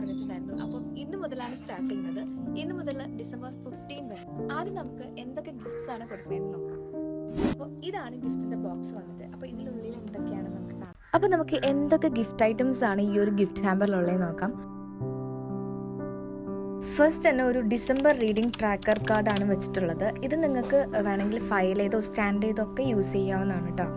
പറഞ്ഞിട്ടുണ്ടായിരുന്നു. അപ്പം ഇന്ന് മുതലാണ് സ്റ്റാർട്ട് ചെയ്യുന്നത്. ഇന്ന് മുതൽ ഡിസംബർ 15 വരെ. ആദ്യം നമുക്ക് എന്തൊക്കെ ഗിഫ്റ്റ്സ് ആണ് കൊടുക്കുന്നതെന്ന് നോക്കാം. അപ്പോൾ ഇതാണ് ഗിഫ്റ്റിന്റെ ബോക്സ് വന്നിട്ട്. അപ്പോൾ ഇതിനുള്ളിൽ എന്തൊക്കെയാണെന്ന് നമുക്ക് കാണാം. അപ്പോൾ നമുക്ക് എന്തൊക്കെ ഗിഫ്റ്റ് ഐറ്റംസ് ആണ് ഈ ഒരു ഗിഫ്റ്റ് ഹാമ്പറിലുള്ളത് നോക്കാം. ഫസ്റ്റ് തന്നെ ഒരു ഡിസംബർ റീഡിംഗ് ട്രാക്കർ കാർഡാണ് വെച്ചിട്ടുള്ളത്. ഇത് നിങ്ങൾക്ക് വേണമെങ്കിൽ ഫയൽ ചെയ്തോ സ്റ്റാൻഡ് ചെയ്തോ ഒക്കെ യൂസ് ചെയ്യാവുന്നതാണ് കേട്ടോ.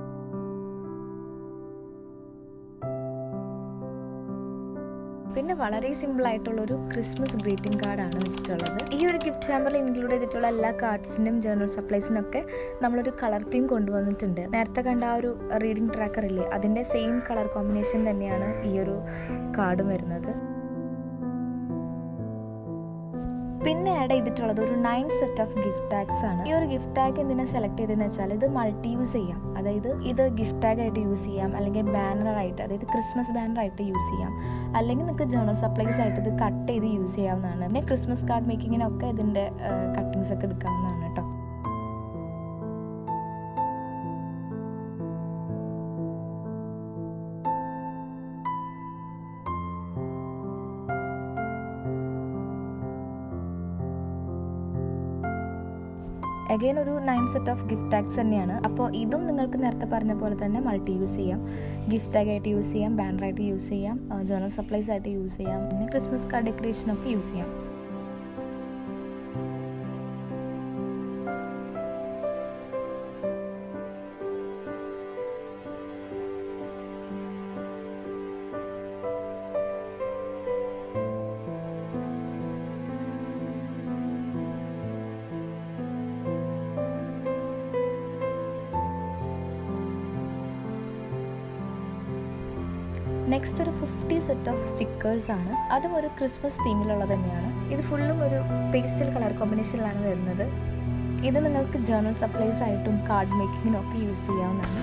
പിന്നെ വളരെ സിമ്പിൾ ആയിട്ടുള്ള ഒരു ക്രിസ്മസ് ഗ്രീറ്റിംഗ് കാർഡാണ് വെച്ചിട്ടുള്ളത്. ഈ ഒരു ഗിഫ്റ്റ് ഹാമ്പറിൽ ഇൻക്ലൂഡ് ചെയ്തിട്ടുള്ള എല്ലാ കാർഡ്സിനും ജേർണൽ സപ്ലൈസിനും ഒക്കെ നമ്മളൊരു കളർ തീം കൊണ്ടുവന്നിട്ടുണ്ട്. നേരത്തെ കണ്ട ആ ഒരു റീഡിംഗ് ട്രാക്കർ ഇല്ലേ, അതിൻ്റെ സെയിം കളർ കോമ്പിനേഷൻ തന്നെയാണ് ഈ ഒരു കാർഡും വരുന്നത്. പിന്നെ ആഡ് ചെയ്തിട്ടുള്ളത് ഒരു 9 സെറ്റ് ഓഫ് ഗിഫ്റ്റ് ടാഗ്സ് ആണ്. ഈ ഒരു ഗിഫ്റ്റ് ടാഗ് എന്തിനാ സെലക്ട് ചെയ്തതെന്ന് വെച്ചാൽ ഇത് മൾട്ടി യൂസ് ചെയ്യാം. അതായത് ഇത് ഗിഫ്റ്റ് ടാഗ് ആയിട്ട് യൂസ് ചെയ്യാം, അല്ലെങ്കിൽ ബാനറായിട്ട്, അതായത് ക്രിസ്മസ് ബാനറായിട്ട് യൂസ് ചെയ്യാം, അല്ലെങ്കിൽ നിങ്ങൾക്ക് ജേർണൽ സപ്ലൈസ് ആയിട്ട് ഇത് കട്ട് ചെയ്ത് യൂസ് ചെയ്യാവുന്നതാണ്. പിന്നെ ക്രിസ്മസ് കാർഡ് മേക്കിങ്ങിനൊക്കെ ഇതിൻ്റെ കട്ടിങ്സ് ഒക്കെ എടുക്കാവുന്നതാണ് കേട്ടോ. അഗൈൻ ഒരു 9 സെറ്റ് ഓഫ് ഗിഫ്റ്റ് ടാഗ്സ് തന്നെയാണ്. അപ്പോൾ ഇതും നിങ്ങൾക്ക് നേരത്തെ പറഞ്ഞ പോലെ തന്നെ മൾട്ടി യൂസ് ചെയ്യാം. ഗിഫ്റ്റ് ടാഗ് ആയിട്ട് യൂസ് ചെയ്യാം, ബാനറായിട്ട് യൂസ് ചെയ്യാം, ജേർണൽ സപ്ലൈസ് ആയിട്ട് യൂസ് ചെയ്യാം, പിന്നെ ക്രിസ്മസ് കാർഡ് ഡെക്കറേഷനൊക്കെ യൂസ് ചെയ്യാം. നെക്സ്റ്റ് ഒരു 50 സെറ്റ് ഓഫ് സ്റ്റിക്കേഴ്സ് ആണ്. അതും ഒരു ക്രിസ്മസ് തീമിലുള്ളത് തന്നെയാണ്. ഇത് ഫുള്ളും ഒരു പേസ്റ്റൽ കളർ കോമ്പിനേഷനിലാണ് വരുന്നത്. ഇത് നിങ്ങൾക്ക് ജേർണൽ സപ്ലൈസ് ആയിട്ടും കാർഡ് മേക്കിങ്ങിനും ഒക്കെ യൂസ് ചെയ്യാവുന്നതാണ്.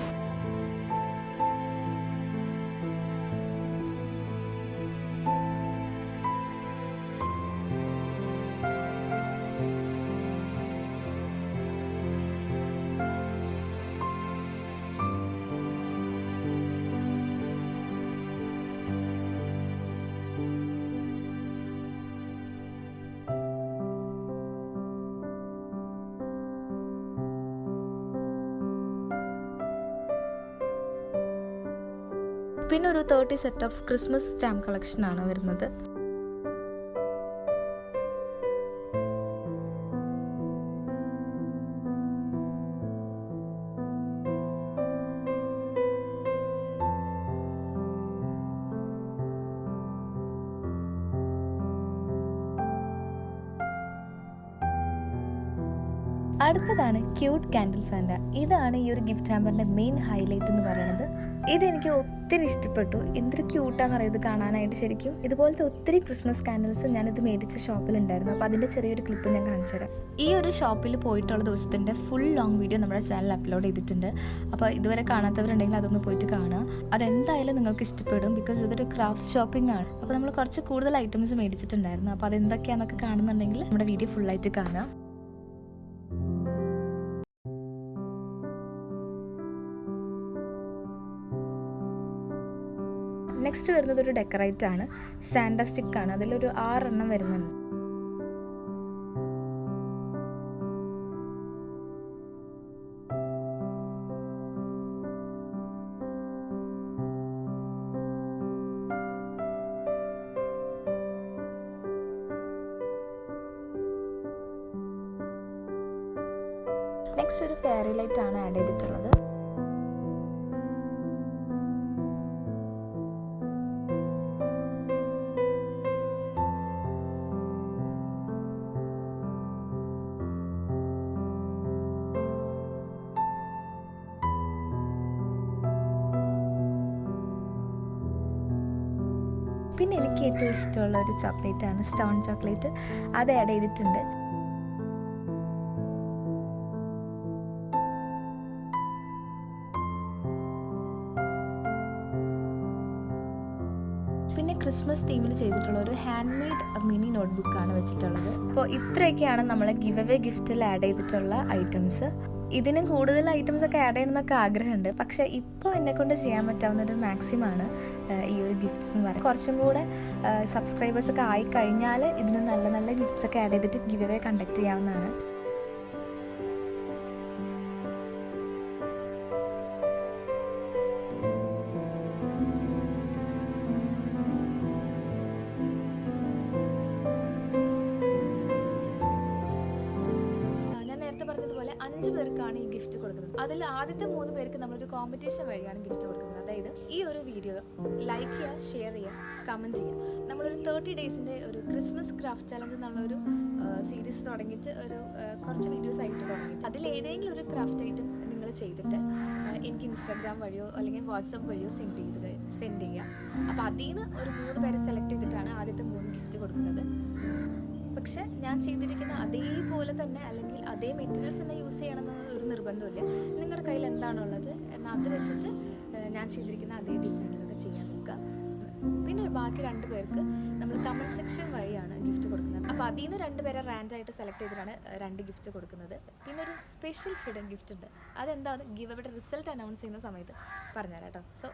പിന്നെ ഒരു 30 set of Christmas stamp collection ആണ് വരുന്നത്. അടുത്തതാണ് ക്യൂട്ട് കാൻഡിൽ സാന്റ. ഇതാണ് ഈ ഒരു ഗിഫ്റ്റ് ഹാമ്പറിന്റെ മെയിൻ ഹൈലൈറ്റ് എന്ന് പറയുന്നത്. ഇതെനിക്ക് ഒത്തിരി ഇഷ്ടപ്പെട്ടു. എന്തൊരു ക്യൂട്ടാന്ന് അറിയത് കാണാനായിട്ട്. ശരിക്കും ഇതുപോലത്തെ ഒത്തിരി ക്രിസ്മസ് കാൻഡിൽസ് ഞാനിത് മേടിച്ച ഷോപ്പിലുണ്ടായിരുന്നു. അപ്പോൾ അതിൻ്റെ ചെറിയൊരു ക്ലിപ്പ് ഞാൻ കാണിച്ചു തരാം. ഈ ഒരു ഷോപ്പിൽ പോയിട്ടുള്ള ദിവസത്തിൻ്റെ ഫുൾ ലോങ് വീഡിയോ നമ്മുടെ ചാനൽ അപ്ലോഡ് ചെയ്തിട്ടുണ്ട്. അപ്പോൾ ഇതുവരെ കാണാത്തവരുണ്ടെങ്കിൽ അതൊന്ന് പോയിട്ട് കാണുക. അതെന്തായാലും നിങ്ങൾക്ക് ഇഷ്ടപ്പെടും. ബിക്കോസ് ഇതൊരു ക്രാഫ്റ്റ് ഷോപ്പിംഗ് ആണ്. അപ്പോൾ നമ്മൾ കുറച്ച് കൂടുതൽ ഐറ്റംസ് മേടിച്ചിട്ടുണ്ടായിരുന്നു. അപ്പോൾ അതെന്തൊക്കെയാണെന്നൊക്കെ കാണുന്നുണ്ടെങ്കിൽ നമ്മുടെ വീഡിയോ ഫുള്ളായിട്ട് കാണുക. നെക്സ്റ്റ് വരുന്നത് ഒരു ഡെക്കറേറ്റ് ആണ്. സാന്റ സ്റ്റിക്ക് ആണ്. അതിലൊരു 6 എണ്ണം വരുന്നുണ്ട്. നെക്സ്റ്റ് ഒരു ഫെയറി ലൈറ്റ് ആണ് ആഡ് ചെയ്തിട്ടുള്ളത്. പിന്നെ എനിക്ക് ഏറ്റവും ഇഷ്ടമുള്ള ഒരു ചോക്ലേറ്റ് ആണ് സ്റ്റോൺ ചോക്ലേറ്റ്. അത് ആഡ് ചെയ്തിട്ടുണ്ട്. പിന്നെ ക്രിസ്മസ് തീമിൽ ചെയ്തിട്ടുള്ള ഒരു ഹാൻഡ് മെയ്ഡ് മിനി നോട്ട്ബുക്കാണ് വെച്ചിട്ടുള്ളത്. അപ്പോൾ ഇത്രയൊക്കെയാണ് നമ്മൾ ഗിവ് അവേ ഗിഫ്റ്റിൽ ആഡ് ചെയ്തിട്ടുള്ള ഐറ്റംസ്. ഇതിനും കൂടുതൽ ഐറ്റംസ് ഒക്കെ ആഡ് ചെയ്യണമെന്നൊക്കെ ആഗ്രഹമുണ്ട്. പക്ഷേ ഇപ്പോൾ എന്നെക്കൊണ്ട് ചെയ്യാൻ പറ്റാവുന്ന ഒരു മാക്സിമാണ് ഈ ഒരു ഗിഫ്റ്റ്സ് എന്ന് പറയുന്നത്. കുറച്ചും കൂടെ സബ്സ്ക്രൈബേഴ്സൊക്കെ ആയി കഴിഞ്ഞാൽ ഇതിന് നല്ല നല്ല ഗിഫ്റ്റ്സ് ഒക്കെ ആഡ് ചെയ്തിട്ട് ഗിവ് അവേ കണ്ടക്ട് ചെയ്യാവുന്നതാണ്. പറഞ്ഞതുപോലെ 5 പേർക്കാണ് ഈ ഗിഫ്റ്റ് കൊടുക്കുന്നത്. അതിൽ ആദ്യത്തെ 3 പേർക്ക് നമ്മളൊരു കോമ്പറ്റീഷൻ വഴിയാണ് ഗിഫ്റ്റ് കൊടുക്കുന്നത്. അതായത് ഈ ഒരു വീഡിയോ ലൈക്ക് ചെയ്യുക, ഷെയർ ചെയ്യുക, കമൻറ്റ് ചെയ്യുക. നമ്മളൊരു 30 ഡേയ്സിൻ്റെ ഒരു ക്രിസ്മസ് ക്രാഫ്റ്റ് ചലഞ്ച് എന്നുള്ളൊരു സീരീസ് തുടങ്ങിയിട്ട് കുറച്ച് വീഡിയോസ് ആയിട്ട് തുടങ്ങി. അതിൽ ഏതെങ്കിലും ഒരു ക്രാഫ്റ്റ് ഐറ്റം നിങ്ങൾ ചെയ്തിട്ട് എനിക്ക് ഇൻസ്റ്റാഗ്രാം വഴിയോ അല്ലെങ്കിൽ വാട്സപ്പ് വഴിയോ സെൻഡ് ചെയ്യുക. അപ്പോൾ അതിൽ നിന്ന് ഒരു 3 പേരെ സെലക്ട് ചെയ്തിട്ടാണ് ആദ്യത്തെ 3 ഗിഫ്റ്റ് കൊടുക്കുന്നത്. പക്ഷെ ഞാൻ ചെയ്തിരിക്കുന്ന അതേപോലെ തന്നെ അല്ലെങ്കിൽ അതേ മെറ്റീരിയൽസ് തന്നെ യൂസ് ചെയ്യണമെന്ന് ഒരു നിർബന്ധമില്ല. നിങ്ങളുടെ കയ്യിൽ എന്താണുള്ളത് എന്നാൽ അത് വെച്ചിട്ട് ഞാൻ ചെയ്തിരിക്കുന്ന അതേ ഡിസൈനിലൊക്കെ ചെയ്യാൻ നോക്കുക. പിന്നെ ബാക്കി 2 പേർക്ക് നമ്മൾ കമൻറ്റ് സെക്ഷൻ വഴിയാണ് ഗിഫ്റ്റ് കൊടുക്കുന്നത്. അപ്പോൾ അതിൽ നിന്ന് 2 പേരെ റാൻഡായിട്ട് സെലക്ട് ചെയ്തിട്ടാണ് 2 ഗിഫ്റ്റ് കൊടുക്കുന്നത്. പിന്നെ ഒരു സ്പെഷ്യൽ ഹിഡൻ ഗിഫ്റ്റ് ഉണ്ട്. അതെന്താണ് ഗിവ് അവയുടെ റിസൾട്ട് അനൗൺസ് ചെയ്യുന്ന സമയത്ത് പറഞ്ഞുതരാം കേട്ടോ. സോ